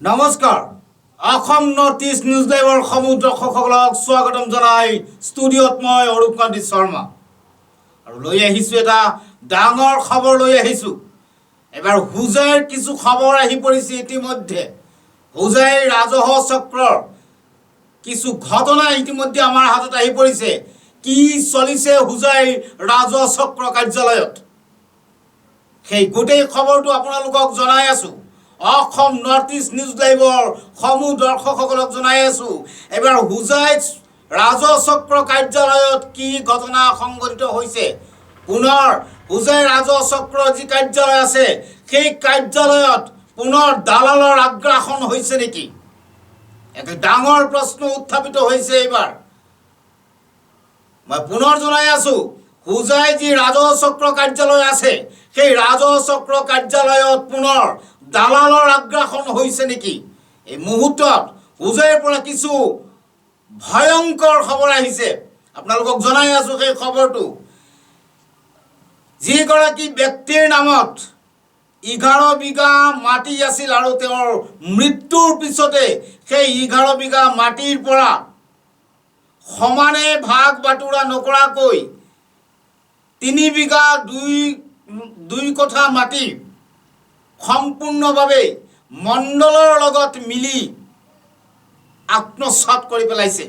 নমস্কাৰ Assam north east news লাইভৰ সমূহ দৰ্শকসকলক স্বাগতম জনাই ষ্টুডিঅ'ত মই অৰূপকান্তি শৰ্মা আৰু লৈ আহিছোঁ এটা ডাঙৰ খবৰ লৈ আহিছোঁ। এবাৰ হোজাইৰ কিছু খবৰ আহি পৰিছে ইতিমধ্যে। হোজাইৰ ৰাজহ চক্ৰৰ কিছু ঘটনা ইতিমধ্যে আমাৰ হাতত আহি পৰিছে। কি চলিছে হোজাইৰ ৰাজহ চক্ৰ কাৰ্যালয়ত সেই গোটেই খবৰটো আপোনালোকক জনাই আছোঁ। অসম নৰ্থ ইষ্ট নিউজ লাইভৰ সমূহ দৰ্শকসকলক জনাই আছোঁ। এবাৰ হোজাইত ৰাজহ চক্ৰ কাৰ্যালয়ত কি ঘটনা সংঘটিত হৈছে। পুনৰ হোজাই ৰাজহ চক্ৰৰ যি কাৰ্যালয় আছে সেই কাৰ্যালয়ত পুনৰ দালালৰ আগ্ৰাসন হৈছে নেকি? এটা ডাঙৰ প্ৰশ্ন উত্থাপিত হৈছে। এইবাৰ মই পুনৰ জনাই আছোঁ, হোজাই যি ৰাজহ চক্ৰ কাৰ্যালয় আছে সেই ৰাজহ চক্ৰ কাৰ্যালয়ত পুনৰ দালালৰ আগ্ৰাসন হৈছে নেকি? এই মুহূৰ্তত হোজাইৰ পৰা কিছু ভয়ংকৰ খবৰ আহিছে, আপোনালোকক জনাই আছোঁ সেই খবৰটো। যিগৰাকী ব্যক্তিৰ নামত 11 বিঘা মাটি আছিল আৰু তেওঁৰ মৃত্যুৰ পিছতে সেই 11 বিঘা মাটিৰ পৰা সমানে ভাগ বাটোৰা নকৰাকৈ 3 বিঘা 2 কঠা মাটি সম্পূৰ্ণভাৱে মণ্ডলৰ লগত মিলি আত্মসাৎ কৰি পেলাইছে।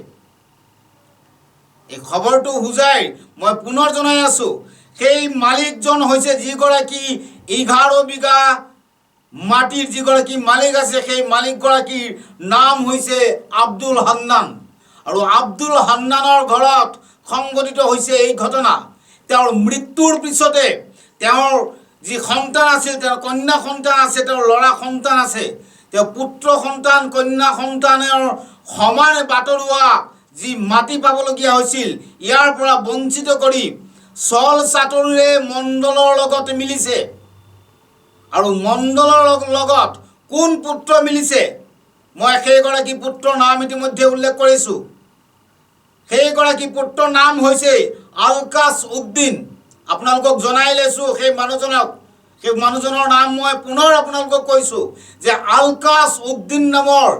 এই খবৰটো হোজাই মই পুনৰ জনাই আছোঁ। সেই মালিকজন হৈছে যিগৰাকী 11 বিঘা মাটিৰ যিগৰাকী মালিক আছে সেই মালিকগৰাকীৰ নাম হৈছে আব্দুল হান্নান। আৰু আব্দুল হান্নানৰ ঘৰত সংঘটিত হৈছে এই ঘটনা। তেওঁৰ মৃত্যুৰ পিছতে তেওঁৰ যি সন্তান আছিল, তেওঁৰ কন্যা সন্তান আছে, তেওঁৰ ল'ৰা সন্তান আছে, তেওঁ পুত্ৰ সন্তান কন্যা সন্তানৰ সমানে বাটৰুৱা যি মাটি পাবলগীয়া হৈছিল ইয়াৰ পৰা বঞ্চিত কৰি চল চাটৰিৰে মণ্ডলৰ লগত মিলিছে। আৰু মণ্ডলৰ লগত কোন পুত্ৰ মিলিছে, মই সেইগৰাকী পুত্ৰৰ নাম ইতিমধ্যে উল্লেখ কৰিছোঁ। সেইগৰাকী পুত্ৰৰ নাম হৈছে আলকাছ উদ্দিন। আপোনালোকক জনাই লৈছোঁ সেই মানুহজনৰ নাম মই পুনৰ আপোনালোকক কৈছোঁ যে আলকাছ উদ্দিন নামৰ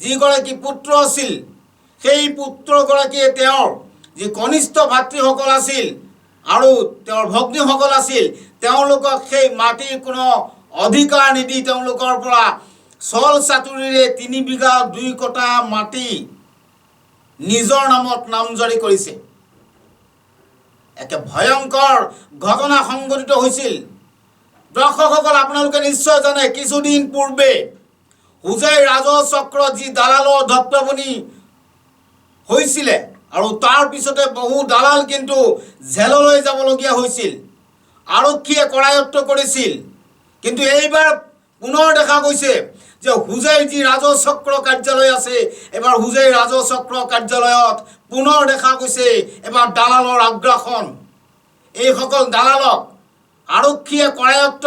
যিগৰাকী পুত্ৰ আছিল সেই পুত্ৰগৰাকীয়ে তেওঁৰ যি কনিষ্ঠ ভাতৃসকল আছিল আৰু তেওঁৰ ভগ্নীসকল আছিল তেওঁলোকক সেই মাটিৰ কোনো অধিকাৰ নিদি তেওঁলোকৰ পৰা চল চাতুৰিৰে 3 বিঘা 2 কঠা মাটি নিজৰ নামত নামজাৰি কৰিছে। একে ভয়ংকৰ ঘটনা সংঘটিত হৈছিল। দৰ্শকসকল আপোনালোকে নিশ্চয় জানে, কিছুদিন পূৰ্বে হোজাই ৰাজহ চক্ৰত যি দালালৰ ধপ্তপনি হৈছিলে আৰু তাৰ পিছতে বহু দালাল কিন্তু জেললৈ যাবলগীয়া হৈছিল, আৰক্ষীয়ে কৰায়ত্ব কৰিছিল। কিন্তু এইবাৰ পুনৰ দেখা গৈছে যে হোজাইৰ যি ৰাজহ চক্ৰ কাৰ্যালয় আছে, এবাৰ হোজাই ৰাজহ চক্ৰ কাৰ্যালয়ত পুনৰ দেখা গৈছে এবাৰ দালালৰ আগ্ৰাসন। এইসকল দালালক আৰক্ষীয়ে কৰায়ত্ব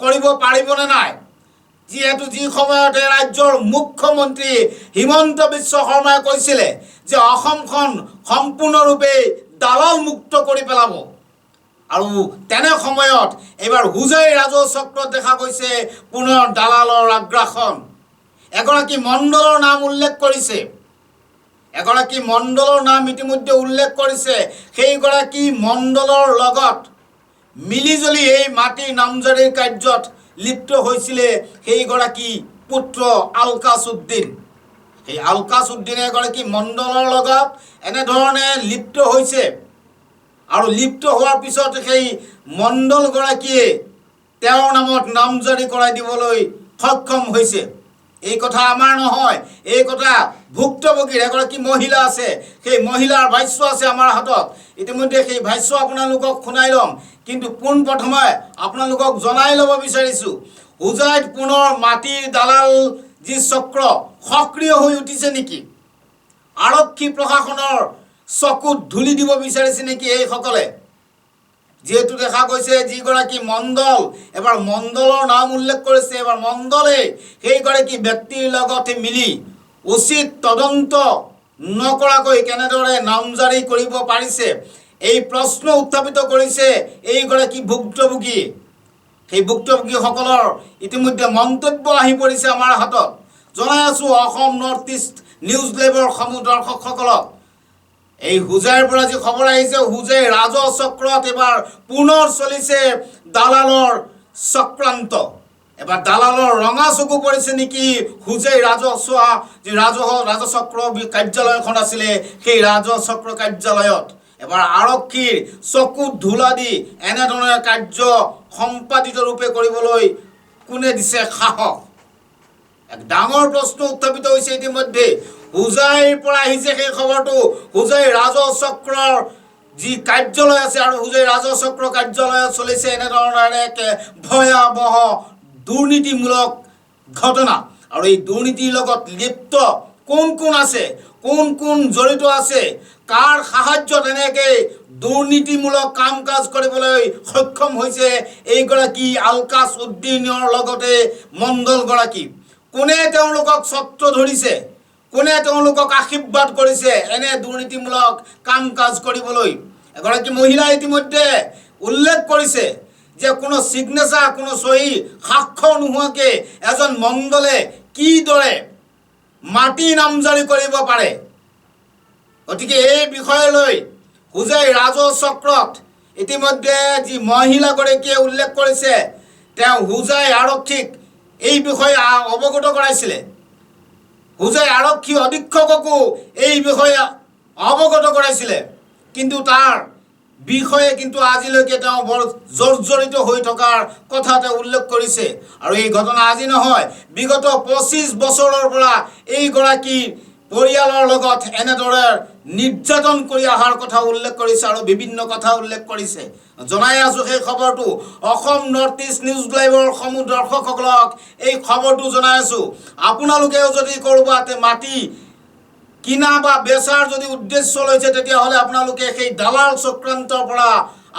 কৰিব পাৰিবনে নাই? যিহেতু যি সময়তে ৰাজ্যৰ মুখ্যমন্ত্ৰী হিমন্ত বিশ্ব শৰ্মাই কৈছিলে যে অসমখন সম্পূৰ্ণৰূপে দালাল মুক্ত কৰি পেলাব, আৰু তেনে সময়ত এইবাৰ হোজাই ৰাজহ চক্ৰত দেখা গৈছে পুনৰ দালালৰ আগ্ৰাসন। এগৰাকী মণ্ডলৰ নাম উল্লেখ কৰিছে, এগৰাকী মণ্ডলৰ নাম ইতিমধ্যে উল্লেখ কৰিছে। সেইগৰাকী মণ্ডলৰ লগত মিলিজুলি এই মাটিৰ নামজাৰিৰ কাৰ্যত লিপ্ত হৈছিলে সেইগৰাকী পুত্ৰ আলকাছ উদ্দিন। সেই আলকাছ উদ্দিনে এগৰাকী মণ্ডলৰ লগত এনেধৰণে লিপ্ত হৈছে আৰু লিপ্ত হোৱাৰ পিছত সেই মণ্ডলগৰাকীয়ে তেওঁৰ নামত নামজাৰি কৰাই দিবলৈ সক্ষম হৈছে। এই কথা আমাৰ নহয়, এই কথা ভুক্তভোগীৰ এগৰাকী মহিলা আছে, সেই মহিলাৰ ভাষ্য আছে আমাৰ হাতত। ইতিমধ্যে সেই ভাষ্য আপোনালোকক শুনাই ল'ম, কিন্তু পোনপ্ৰথমে আপোনালোকক জনাই ল'ব বিচাৰিছোঁ, হোজাইত পুনৰ মাটিৰ দালাল যি চক্ৰ সক্ৰিয় হৈ উঠিছে নেকি? আৰক্ষী প্ৰশাসনৰ চকুত ধূলি দিব বিচাৰিছে নেকি এইসকলে? যিহেতু দেখা গৈছে যিগৰাকী মণ্ডল, এবাৰ মণ্ডলৰ নাম উল্লেখ কৰিছে, এবাৰ মণ্ডলে সেইগৰাকী ব্যক্তিৰ লগত মিলি উচিত তদন্ত নকৰাকৈ কেনেদৰে নামজাৰি কৰিব পাৰিছে এই প্ৰশ্ন উত্থাপিত কৰিছে এইগৰাকী ভুক্তভোগী। সেই ভুক্তভোগীসকলৰ ইতিমধ্যে মন্তব্য আহি পৰিছে আমাৰ হাতত। জনাই আছোঁ অসম নৰ্থ ইষ্ট নিউজ লাইভৰ সমূহ দৰ্শকসকলক। এই হোজাইৰ পৰা যি খবৰ আহিছে, হোজাই ৰাজহ চক্ৰত এবাৰ পুনৰ চলিছে দালালৰ চক্ৰান্ত। এবাৰ দালালৰ ৰঙা চকু পৰিছে নেকি হোজাই ৰাজহুৱা যি ৰাজচক্ৰ কাৰ্যালয়খন আছিলে সেই ৰাজচক্ৰ কাৰ্যালয়ত। এবাৰ আৰক্ষীৰ চকুত ধূলা দি এনেধৰণৰ কাৰ্য সম্পাদিত ৰূপে কৰিবলৈ কোনে দিছে সাহস? এক ডাঙৰ প্ৰশ্ন উত্থাপিত হৈছে ইতিমধ্যে। হোজাইৰ পৰা আহিছে সেই খবৰটো, হোজাই ৰাজহ চক্ৰৰ যি কাৰ্যালয় আছে আৰু হোজাই ৰাজহ চক্ৰ কাৰ্যালয়ত চলিছে এনেধৰণৰ এক ভয়াৱহ দুৰ্নীতিমূলক ঘটনা। আৰু এই দুৰ্নীতিৰ লগত লিপ্ত কোন কোন আছে, কোন কোন জড়িত আছে, কাৰ সাহায্যত এনেকৈ দুৰ্নীতিমূলক কাম কাজ কৰিবলৈ সক্ষম হৈছে এইগৰাকী আলকাছ উদ্দিনৰ লগতে মণ্ডলগৰাকী। কোনে তেওঁলোকক ছত্ৰ ধৰিছে, কোনে তেওঁলোকক আশীৰ্বাদ কৰিছে এনে দুৰ্নীতিমূলক কাম কাজ কৰিবলৈ? এগৰাকী মহিলাই ইতিমধ্যে উল্লেখ কৰিছে যে কোনো ছিগনেচাৰ, কোনো চহী সাক্ষৰ নোহোৱাকৈ এজন মণ্ডলে কিদৰে মাটি নামজাৰি কৰিব পাৰে। গতিকে এই বিষয়লৈ হোজাই ৰাজহ চক্ৰত ইতিমধ্যে যি মহিলাগৰাকীয়ে উল্লেখ কৰিছে, তেওঁ হোজাই আৰক্ষীক এই বিষয়ে অৱগত কৰাইছিলে। হোজাই আৰক্ষী অধীক্ষককো এই বিষয়ে অৱগত কৰাইছিলে, কিন্তু তাৰ বিষয়ে কিন্তু আজিলৈকে তেওঁ বৰ জৰ্জৰিত হৈ থকাৰ কথা তেওঁ উল্লেখ কৰিছে। আৰু এই ঘটনা আজি নহয়, বিগত 25 বছৰৰ পৰা এইগৰাকী পৰিয়ালৰ লগত এনেদৰে নিৰ্যাতন কৰি অহাৰ কথা উল্লেখ কৰিছে আৰু বিভিন্ন কথা উল্লেখ কৰিছে। জনাই আছোঁ সেই খবৰটো, অসম নৰ্থ ইষ্ট নিউজ লাইভৰ সমূহ দৰ্শকসকলক এই খবৰটো জনাই আছোঁ। আপোনালোকেও যদি ক'ৰবাত মাটি কিনা বা বেচাৰ যদি উদ্দেশ্য লৈছে, তেতিয়াহ'লে আপোনালোকে সেই দালাল চক্ৰান্তৰ পৰা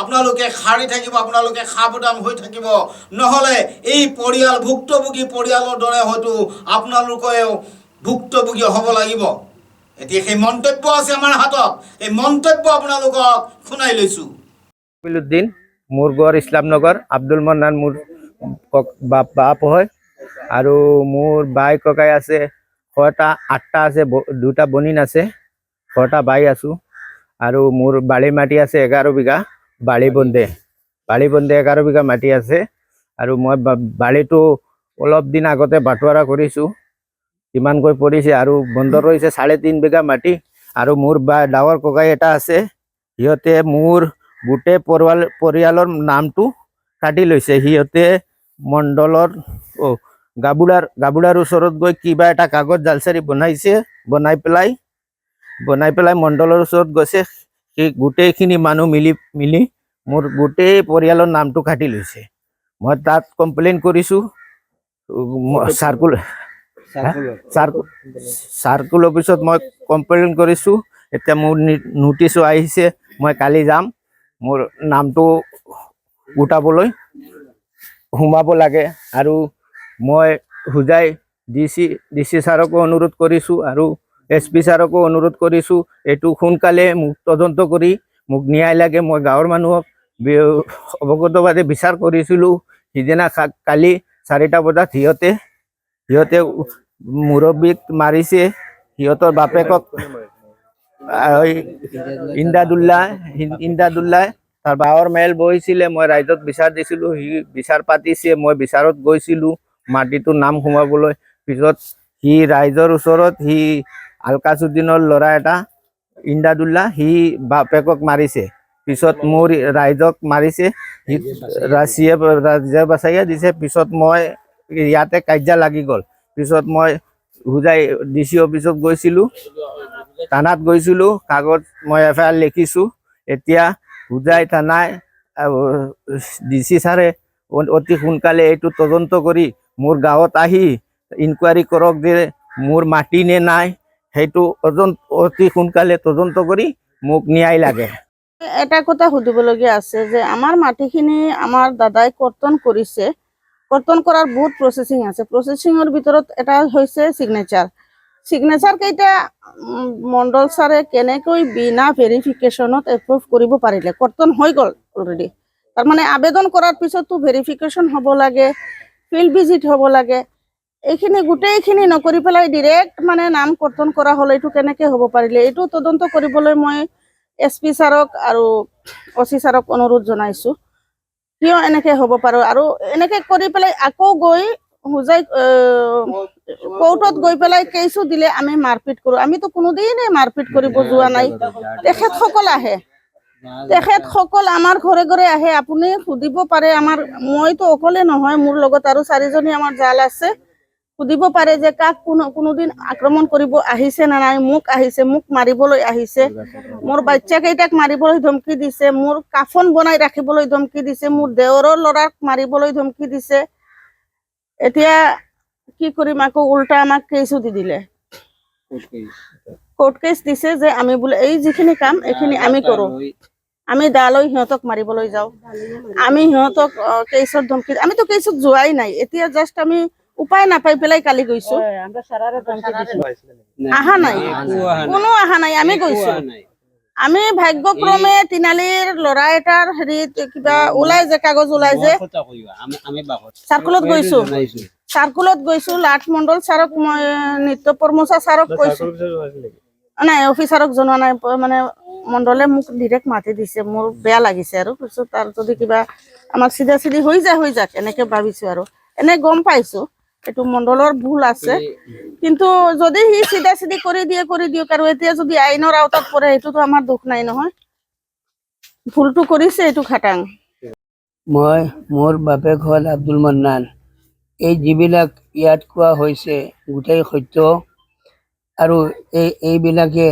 আপোনালোকে সাৰি থাকিব, আপোনালোকে সাৱধান হৈ থাকিব। নহ'লে এই পৰিয়াল, ভুক্তভোগী পৰিয়ালৰ দৰে হয়তো আপোনালোকেও ভুক্তভোগী হ'ব লাগিব। এতিয়া সেই মন্তব্য আছে আমাৰ হাতত, এই মন্তব্য আপোনালোকক শুনাই লৈছোঁ। উদ্দিন, মোৰ ঘৰ ইছলামনগৰ। আব্দুল মন্নান মোৰ বাপ হয়, আৰু মোৰ বাই ককাই আছে 6টা 8টা আছে, 2টা বনীন আছে, 6টা বাই আছোঁ। আৰু মোৰ বালি মাটি আছে 11 বিঘা, বালি বন্ধে 11 বিঘা মাটি আছে। আৰু মই বালিটো অলপ দিন আগতে বাটোৱাৰা কৰিছোঁ, কিমানকৈ পৰিছে, আৰু বন্ধ ৰৈছে 3.5 বিঘা মাটি। আৰু মোৰ ডাঙৰ ককাই এটা আছে, সিহঁতে মোৰ গোটেই পৰিয়ালৰ নামটো কাটি লৈছে। সিহঁতে মণ্ডলৰ গাবুলাৰ ওচৰত গৈ কিবা এটা কাগজ জালচাৰি বনাইছে, বনাই পেলাই মণ্ডলৰ ওচৰত গৈছে। সেই গোটেইখিনি মানুহ মিলি মোৰ গোটেই পৰিয়ালৰ নামটো কাটি লৈছে। মই তাত কমপ্লেইন কৰিছোঁ, চাৰ্কুল অফিচত মই কমপ্লেইন কৰিছোঁ। এতিয়া মোৰ নোটিছো আহিছে, মই কালি যাম। মোৰ নামটো গোটাবলৈ সোমাব লাগে। আৰু মই হোজাই ডিচি ছাৰকো অনুৰোধ কৰিছোঁ আৰু SP ছাৰকো অনুৰোধ কৰিছোঁ, এইটো সোনকালে মোক তদন্ত কৰি মোক ন্যায় লাগে। মই গাঁৱৰ মানুহক অৱগতভাৱে বিচাৰ কৰিছিলোঁ। সিদিনা কালি 4টা বজাত সিহঁতে মুৰব্বীক মাৰিছে। সিহঁতৰ বাপেকক ইন্দাদুল্লাহ তাৰ বাহৰ মেল বহিছিলে। মই ৰাইজত বিচাৰ দিছিলোঁ, সি বিচাৰ পাতিছে। মই বিচাৰত গৈছিলোঁ মাটিটোৰ নাম সোমাবলৈ। পিছত সি ৰাইজৰ ওচৰত আলকাছ উদ্দিনৰ ল'ৰা এটা ইন্দাদুল্লাহ, সি বাপেকক মাৰিছে। পিছত মোৰ ৰাইজক মাৰিছে, ৰাজিয়ে বাচাইয়া দিছে। পিছত মই ইয়াতে কাজিয়া লাগি গ'ল। পিছত মই হোজাই DC অফিচত গৈছিলোঁ, থানাত গৈছিলোঁ, কাগজ মই FIR লিখিছোঁ। এতিয়া হোজাই থানাই DC ছাৰে অতি সোনকালে এইটো তদন্ত কৰি মোৰ গাঁৱত আহি ইনকুৱাৰী কৰক যে মোৰ মাটি নে নাই, সেইটো অতি সোনকালে তদন্ত কৰি মোক ন্যায় লাগে। এটা কথা সুধিবলগীয়া আছে যে আমাৰ মাটিখিনি আমাৰ দাদাই কৰ্তন কৰিছে। কৰ্তন কৰাৰ বহুত প্ৰচেচিং আছে। প্ৰচেচিঙৰ ভিতৰত এটা হৈছে চিগনেচাৰ কেইটা মণ্ডল ছাৰে কেনেকৈ বিনা ভেৰিফিকেশ্যনত এপ্ৰুভ কৰিব পাৰিলে? কৰ্তন হৈ গ'ল অলৰেডি, তাৰমানে আবেদন কৰাৰ পিছতো ভেৰিফিকেশ্যন হ'ব লাগে, ফিল্ড ভিজিট হ'ব লাগে। এইখিনি গোটেইখিনি নকৰি পেলাই ডিৰেক্ট মানে নাম কৰ্তন কৰা হ'ল। এইটো কেনেকে হ'ব পাৰিলে? এইটো তদন্ত কৰিবলৈ মই SP ছাৰক আৰু OC ছাৰক অনুৰোধ জনাইছো, কিয় এনেকে হ'ব পাৰো। আৰু এনেকে কৰি পেলাই আকৌ গৈ হুজাই কোৰ্টত গৈ পেলাই কেইছো দিলে আমি মাৰপিট কৰো। আমিতো কোনোদিনে মাৰপিট কৰিব যোৱা নাই। তেখেতসকল আহে, তেখেতসকল আমাৰ ঘৰে ঘৰে আহে। আপুনি সুধিব পাৰে, মইতো অকলে নহয়, মোৰ লগত আৰু 4জনী আমাৰ জাল আছে। সুধিব পাৰে যে কাক কোনোদিন আক্ৰমণ কৰিব আহিছে নে নাই। মোক আহিছে, মোক মাৰিবলৈ আহিছে, মোৰ বাচ্চা কেইটাক মাৰিবলৈ ধমকি দিছে, মোৰ কাফন বনাই ৰাখিবলৈ ধমকি দিছে, মোৰ দেওৰৰ ল'ৰাক মাৰিবলৈ ধমকি দিছে। এতিয়া কি কৰিম, আকৌ উল্টা আমাক কেইছো দি দিলে, কোৰ্ট কেছ দিছে যে আমি বোলে এই যিখিনি কাম এইখিনি আমি কৰো। আমি দালৈ সিহঁতক মাৰিবলৈ যাওঁ, আমি সিহঁতক কেইছত ধমকি, আমিতো কেইছত যোৱাই নাই। এতিয়া জাষ্ট আমি উপায় নাপাই পেলাই কালি গৈছো। আহা নাই, কোনো আহা নাই, আমি গৈছো। আমি ভাগ্যক্ৰমে তিনালিৰ ল'ৰা এটাৰ হেৰিত কিবা ওলাই যে কাগজ ওলাই যে চাৰ্কুলত গৈছো, চাৰ্কুলত গৈছো। লাট মণ্ডল ছাৰক মই নৃত্য পৰমোচা ছাৰক কৈছো, নাই অফিচাৰক জনোৱা নাই। মানে মণ্ডলে মোক ডিৰেক্ট মাতি দিছে, মোৰ বেয়া লাগিছে আৰু কৈছো তাৰ যদি কিবা আমাৰ চিধা চিধি হৈ যাক এনেকে ভাবিছো। আৰু এনে গম পাইছো এইটো মণ্ডলৰ ভুল আছে, কিন্তু যদি সি চিধা চিধি কৰি দিয়ক। আৰু এতিয়া যদি আইনৰ আওতাত পৰে সেইটোতো আমাৰ দুখ নাই নহয়, ভুলটো কৰিছে এইটো খাটাং। মোৰ বাপেক হ'ল আব্দুল মন্নান। এই যিবিলাক ইয়াত কোৱা হৈছে গোটেই সত্য। আৰু এইবিলাকে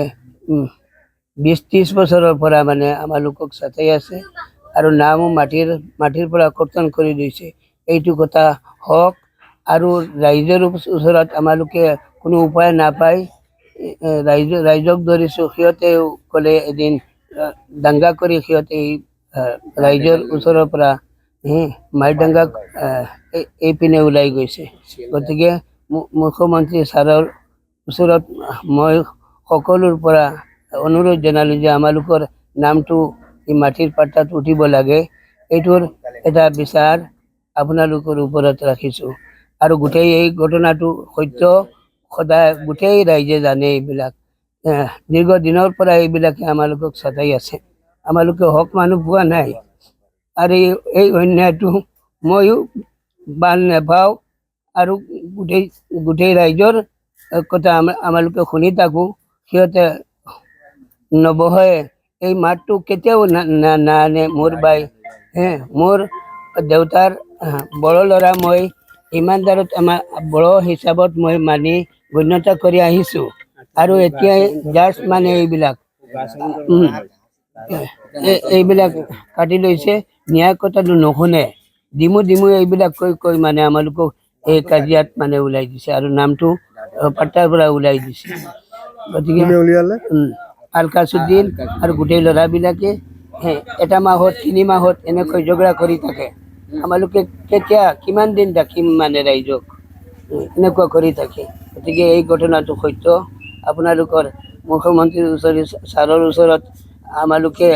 20-30 বছৰৰ পৰা মানে আমালোকক চাই আছে আৰু নামো মাটিৰ পৰা কৰ্তন কৰি দিছে। এইটো কথা হওক। আৰু ৰাইজৰ ওচৰত আমালোকে কোনো উপায় নাপায় ৰাইজক ধৰিছো। সিহঁতেও ক'লে এদিন দাংগা কৰি সিহঁতে ৰাইজৰ ওচৰৰ পৰা মাইদাংগা এইপিনে ওলাই গৈছে। গতিকে মুখ্যমন্ত্ৰী ছাৰৰ ওচৰত মই সকলোৰ পৰা অনুৰোধ জনালো যে আমালোকৰ নামটো এই মাটিৰ পাট্টাত উঠিব লাগে। এইটোৰ এটা বিচাৰ আপোনালোকৰ ওপৰত ৰাখিছো। আৰু গোটেই এই ঘটনাটো সত্য, সদায় গোটেই ৰাইজে জানে। এইবিলাক দীৰ্ঘদিনৰ পৰা এইবিলাকে আমালোকক চাই আছে। আমালোকে হক মানুহ পোৱা নাই। আৰু এই অন্যায়টো ময়ো বাল নেপাওঁ। আৰু গোটেই ৰাইজৰ কথা আমালোকে শুনি থাকোঁ। সিহঁতে নবহে, এই মাতটো কেতিয়াও নানে। মোৰ বাই মোৰ দেউতাৰ বড়ো ল'ৰা, মই ইমানদাৰত আমাৰ বড়ো হিচাপত মই মানি গণ্যতা কৰি আহিছোঁ। আৰু এতিয়া জাষ্ট মানে এইবিলাক কাটি লৈছে। ন্যায় কথাটো নুশুনে, দিমু এইবিলাক কৈ মানে আমালোকক এই কাজিয়াত মানে ওলাই দিছে আৰু নামটো পাট্টাৰ পৰা ওলাই দিছে। গতিকে আলকাছুদ্দিন আৰু গোটেই ল'ৰাবিলাকে এটা মাহত 3 মাহত এনেকৈ ঝগড়া কৰি থাকে। আমালোকে কেতিয়া কিমান দিন ৰাখিম মানে ৰাইজক এনেকুৱা কৰি থাকে। গতিকে এই ঘটনাটো সত্য। আপোনালোকৰ মুখ্যমন্ত্ৰীৰ ওচৰত, ছাৰৰ ওচৰত, আমালোকে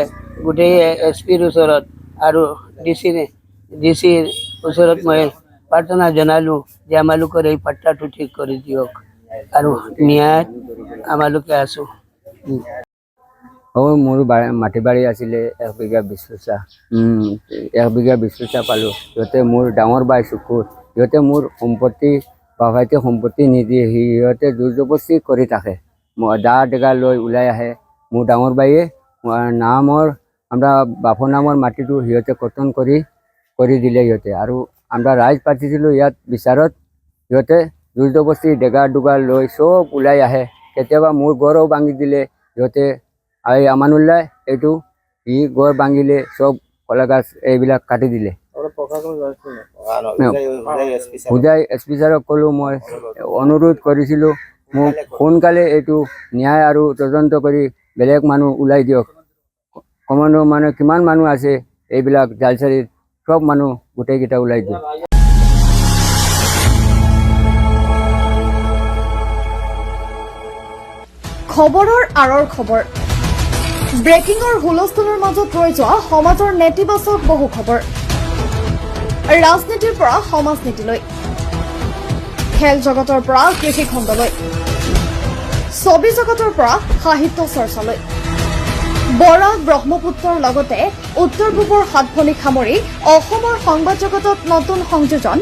গোটেই SPৰ ওচৰত আৰু ডিচিৰ ওচৰত মই প্ৰাৰ্থনা জনালোঁ যে আমালোকৰ এই পাট্টাটো ঠিক কৰি দিয়ক আৰু ন্যায়ত আমালোকে আছোঁ। মোৰ মাটি বাৰী আছিলে 1 বিঘা 20 কঠা। 1 বিঘা 20 কঠা পালোঁ। সিহঁতে মোৰ ডাঙৰ বাই চকুৰ, সিহঁতে মোৰ সম্পত্তি বাবাইতে সম্পত্তি নিদিয়ে। সিহঁতে জোৰ জবৰদস্তি কৰি থাকে। দা ডেগা লৈ ওলাই আহে। মোৰ ডাঙৰ বাইয়ে আমৰা বাপৰ নামৰ মাটিটো সিহঁতে কৰ্তন কৰি দিলে সিহঁতে। আৰু আমৰা ৰাইজ পাতিছিলোঁ ইয়াত বিচাৰত। সিহঁতে জোৰ জবৰদস্তি ডেগা ডুগা লৈ চব ওলাই আহে। কেতিয়াবা মোৰ গড়ো ভাঙি দিলে সিহঁতে। এই আমানুল্লাহ এইটো গড় ভাঙিলে, চব কলা গাছ এইবিলাক কাটি দিলে। হুজাই SP ছাৰক ক'লোঁ, মই অনুৰোধ কৰিছিলোঁ মোক সোনকালে এইটো ন্যায় আৰু তদন্ত কৰি বেলেগ মানুহ ওলাই দিয়ক। কমান্ডো মানে কিমান মানুহ আছে এইবিলাক জালচাৰীত, সব মানুহ গোটেইকেইটা ওলাই দিয়ক। খবৰৰ আঁৰৰ খবৰ, ব্ৰেকিঙৰ হুলস্থুলৰ মাজত ৰৈ যোৱা সমাজৰ নেতিবাচক বহু খবৰ, ৰাজনীতিৰ পৰা সমাজ নীতিলৈ খেল জগতৰ পৰা কৃষি খণ্ডলৈ, ছবি জগতৰ পৰা সাহিত্য চৰ্চালৈ, বৰাক ব্ৰহ্মপুত্ৰৰ লগতে উত্তৰ পূবৰ সাতভনীক সামৰি অসমৰ সংবাদ জগতত নতুন সংযোজন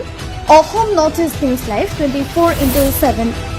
Assam north east news live 24/7